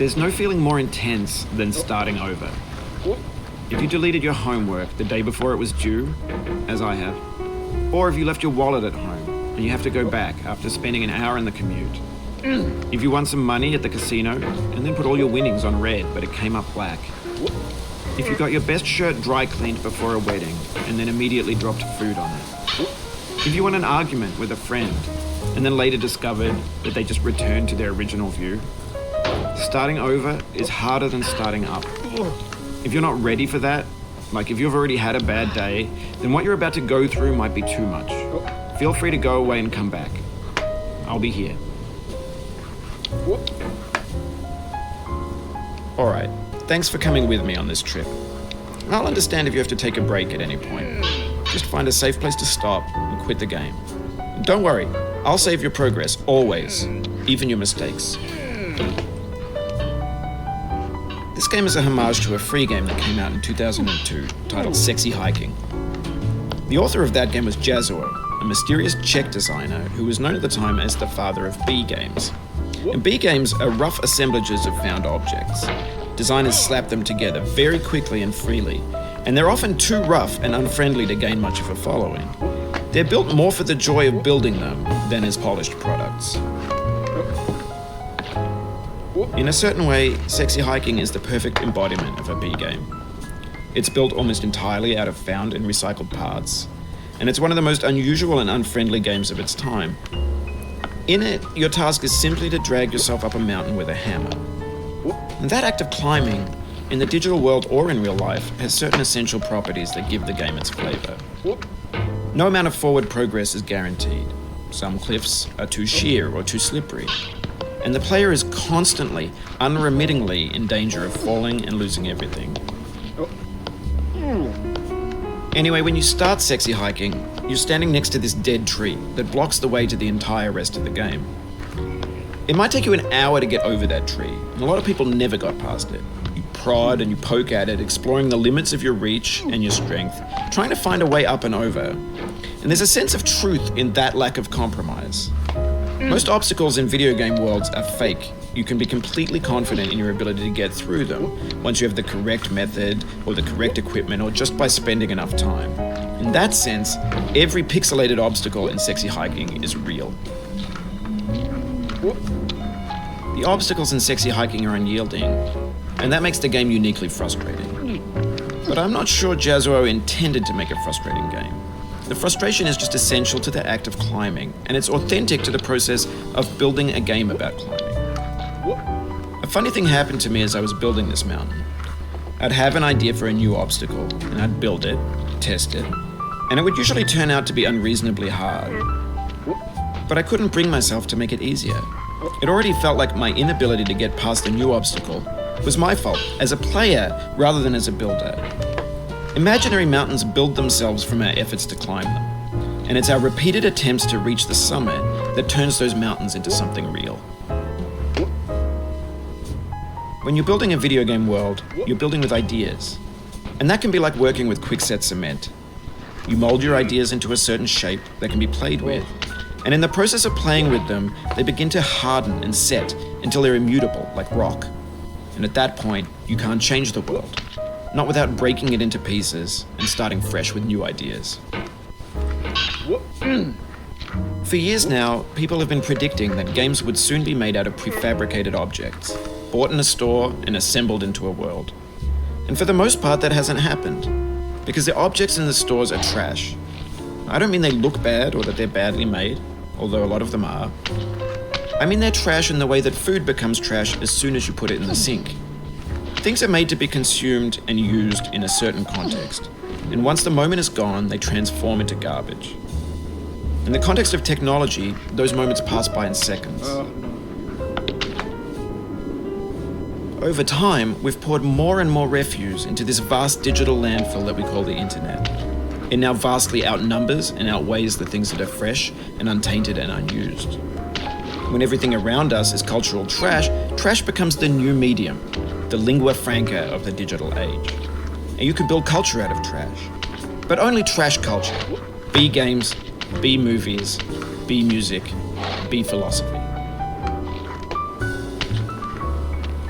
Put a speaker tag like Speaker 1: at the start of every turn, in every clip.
Speaker 1: There's no feeling more intense than starting over. If you deleted your homework the day before it was due, as I have, or if you left your wallet at home and you have to go back after spending an hour in the commute. If you won some money at the casino and then put all your winnings on red but it came up black. If you got your best shirt dry cleaned before a wedding and then immediately dropped food on it. If you won an argument with a friend and then later discovered that they just returned to their original view. Starting over is harder than starting up. If you're not ready for that, like if you've already had a bad day, then what you're about to go through might be too much. Feel free to go away and come back. I'll be here. Alright, thanks for coming with me on this trip. I'll understand if you have to take a break at any point. Just find a safe place to stop and quit the game. Don't worry, I'll save your progress, always, even your mistakes. This game is a homage to a free game that came out in 2002, titled Sexy Hiking. The author of that game was Jazuo, a mysterious Czech designer who was known at the time as the father of B games. And B games are rough assemblages of found objects. Designers slap them together very quickly and freely, and they're often too rough and unfriendly to gain much of a following. They're built more for the joy of building them than as polished products. In a certain way, Sexy Hiking is the perfect embodiment of a B game. It's built almost entirely out of found and recycled parts, and it's one of the most unusual and unfriendly games of its time. In it, your task is simply to drag yourself up a mountain with a hammer. And that act of climbing, in the digital world or in real life, has certain essential properties that give the game its flavor. No amount of forward progress is guaranteed. Some cliffs are too sheer or too slippery. And the player is constantly, unremittingly in danger of falling and losing everything. Anyway, when you start Sexy Hiking, you're standing next to this dead tree that blocks the way to the entire rest of the game. It might take you an hour to get over that tree, and a lot of people never got past it. You prod and you poke at it, exploring the limits of your reach and your strength, trying to find a way up and over. And there's a sense of truth in that lack of compromise. Most obstacles in video game worlds are fake. You can be completely confident in your ability to get through them once you have the correct method or the correct equipment or just by spending enough time. In that sense, every pixelated obstacle in Sexy Hiking is real. The obstacles in Sexy Hiking are unyielding, and that makes the game uniquely frustrating. But I'm not sure Jazuo intended to make a frustrating game. The frustration is just essential to the act of climbing, and it's authentic to the process of building a game about climbing. A funny thing happened to me as I was building this mountain. I'd have an idea for a new obstacle, and I'd build it, test it, and it would usually turn out to be unreasonably hard. But I couldn't bring myself to make it easier. It already felt like my inability to get past a new obstacle was my fault as a player rather than as a builder. Imaginary mountains build themselves from our efforts to climb them, and it's our repeated attempts to reach the summit that turns those mountains into something real. When you're building a video game world, you're building with ideas, and that can be like working with quickset cement. You mold your ideas into a certain shape that can be played with, and in the process of playing with them, they begin to harden and set until they're immutable, like rock. And at that point, you can't change the world. Not without breaking it into pieces and starting fresh with new ideas. For years now, people have been predicting that games would soon be made out of prefabricated objects, bought in a store and assembled into a world. And for the most part, that hasn't happened, because the objects in the stores are trash. I don't mean they look bad or that they're badly made, although a lot of them are. I mean they're trash in the way that food becomes trash as soon as you put it in the sink. Things are made to be consumed and used in a certain context, and once the moment is gone, they transform into garbage. In the context of technology, those moments pass by in seconds. Over time, we've poured more and more refuse into this vast digital landfill that we call the internet. It now vastly outnumbers and outweighs the things that are fresh and untainted and unused. When everything around us is cultural trash, trash becomes the new medium, the lingua franca of the digital age. And you can build culture out of trash. But only trash culture. B games, B movies, B music, B philosophy.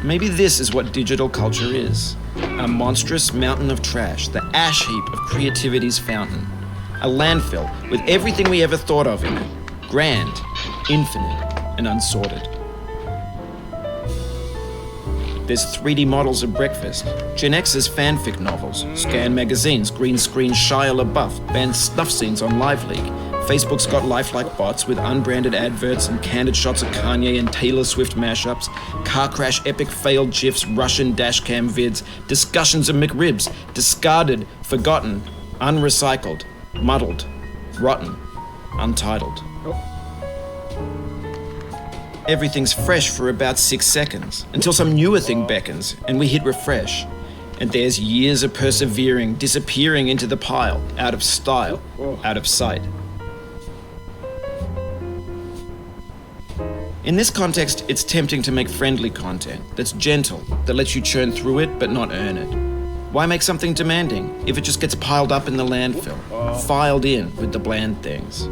Speaker 1: Maybe this is what digital culture is. A monstrous mountain of trash, the ash heap of creativity's fountain. A landfill with everything we ever thought of in it. Grand, infinite, and unsorted. There's 3D models of breakfast, Gen X's fanfic novels, scan magazines, green screen Shia LaBeouf, banned snuff scenes on Live League. Facebook's got lifelike bots with unbranded adverts and candid shots of Kanye and Taylor Swift mashups, car crash epic failed GIFs, Russian dashcam vids, discussions of McRibs, discarded, forgotten, unrecycled, muddled, rotten, untitled. Everything's fresh for about 6 seconds, until some newer thing beckons, and we hit refresh. And there's years of persevering, disappearing into the pile, out of style, out of sight. In this context, it's tempting to make friendly content that's gentle, that lets you churn through it but not earn it. Why make something demanding if it just gets piled up in the landfill, filed in with the bland things?